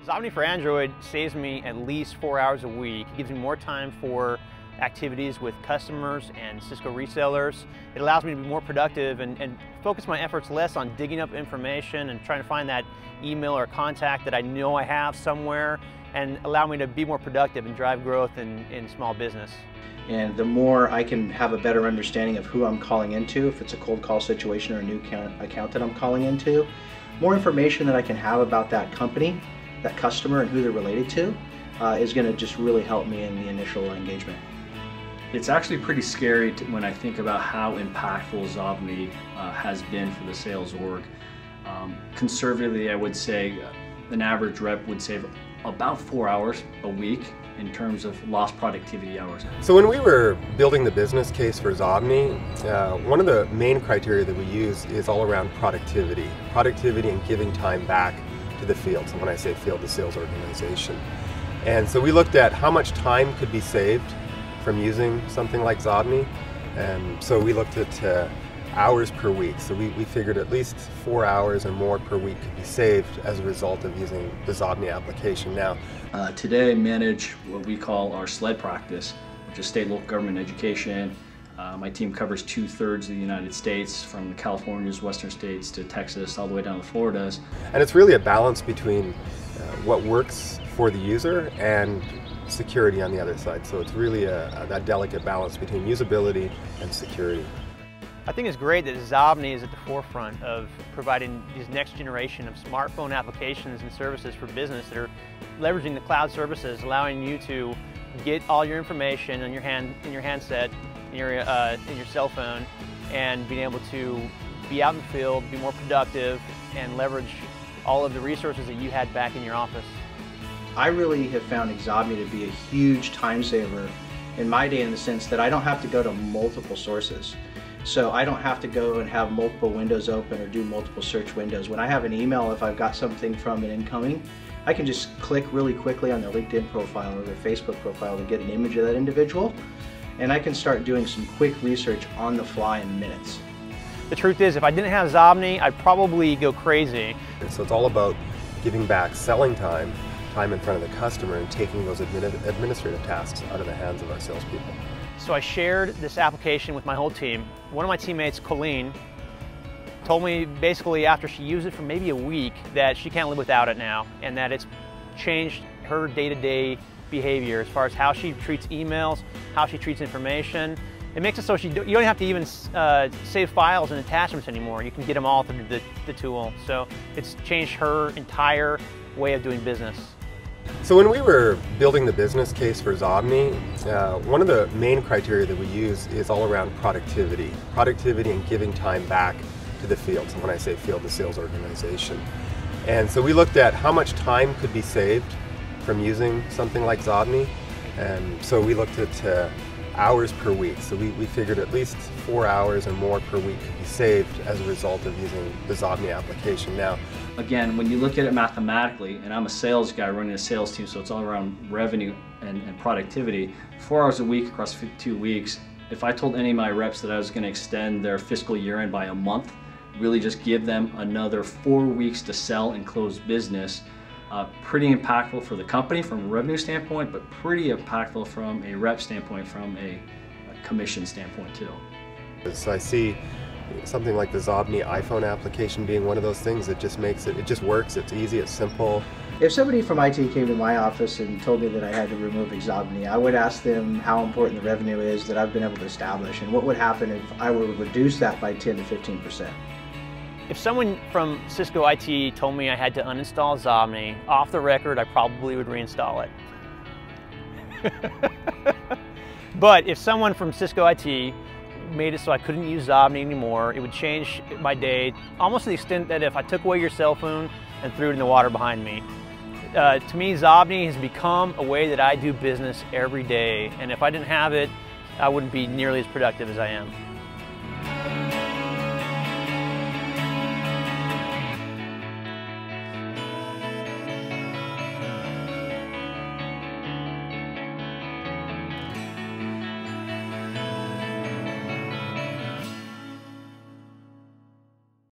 Xobni for Android saves me at least 4 hours a week. It gives me more time for activities with customers and Cisco resellers. It allows me to be more productive and focus my efforts less on digging up information and trying to find that email or contact that I know I have somewhere, and allow me to be more productive and drive growth in small business. And the more I can have a better understanding of who I'm calling into, if it's a cold call situation or a new account that I'm calling into, more information that I can have about that company, that customer, and who they're related to is going to just really help me in the initial engagement. It's actually pretty scary when I think about how impactful Xobni has been for the sales org. Conservatively, I would say an average rep would save about 4 hours a week in terms of lost productivity hours. So when we were building the business case for Xobni, one of the main criteria that we use is all around productivity. Productivity and giving time back to the field. So when I say field, the sales organization. And so we looked at how much time could be saved from using something like Xobni. And so we looked at hours per week. So we figured at least 4 hours or more per week could be saved as a result of using the Xobni application. Now, today I manage what we call our SLED practice, which is state, local government education. My team covers 2/3 of the United States, from the Californias, western states, to Texas, all the way down to Floridas. And it's really a balance between what works for the user and security on the other side. So it's really that delicate balance between usability and security. I think it's great that Xobni is at the forefront of providing these next generation of smartphone applications and services for business that are leveraging the cloud services, allowing you to get all your information in your handset, in your cell phone, and being able to be out in the field, be more productive, and leverage all of the resources that you had back in your office. I really have found Xobni to be a huge time saver in my day, in the sense that I don't have to go to multiple sources. So I don't have to go and have multiple windows open or do multiple search windows. When I have an email, if I've got something from an incoming, I can just click really quickly on their LinkedIn profile or their Facebook profile to get an image of that individual, and I can start doing some quick research on the fly in minutes. The truth is, if I didn't have Xobni, I'd probably go crazy. So it's all about giving back, selling time in front of the customer, and taking those administrative tasks out of the hands of our salespeople. So I shared this application with my whole team. One of my teammates, Colleen, told me basically after she used it for maybe a week that she can't live without it now, and that it's changed her day-to-day behavior as far as how she treats emails, how she treats information. It makes it so you don't have to even save files and attachments anymore. You can get them all through the tool. So it's changed her entire way of doing business. So when we were building the business case for Xobni, one of the main criteria that we use is all around productivity. Productivity and giving time back to the field. So when I say field, the sales organization. And so we looked at how much time could be saved from using something like Xobni. And so we looked at hours per week. So we figured at least 4 hours or more per week could be saved as a result of using the Xobni application. Now, again, when you look at it mathematically, and I'm a sales guy running a sales team, so it's all around revenue and productivity, 4 hours a week across 52 weeks, if I told any of my reps that I was going to extend their fiscal year end by a month, really just give them another 4 weeks to sell and close business, pretty impactful for the company from a revenue standpoint, but pretty impactful from a rep standpoint, from a commission standpoint too. So I see something like the Xobni iPhone application being one of those things that just makes it just works, it's easy, it's simple. If somebody from IT came to my office and told me that I had to remove Xobni, I would ask them how important the revenue is that I've been able to establish, and what would happen if I were to reduce that by 10 to 15%. If someone from Cisco IT told me I had to uninstall Xobni, off the record, I probably would reinstall it. But if someone from Cisco IT made it so I couldn't use Xobni anymore, it would change my day, almost to the extent that if I took away your cell phone and threw it in the water behind me. To me, Xobni has become a way that I do business every day, and if I didn't have it, I wouldn't be nearly as productive as I am.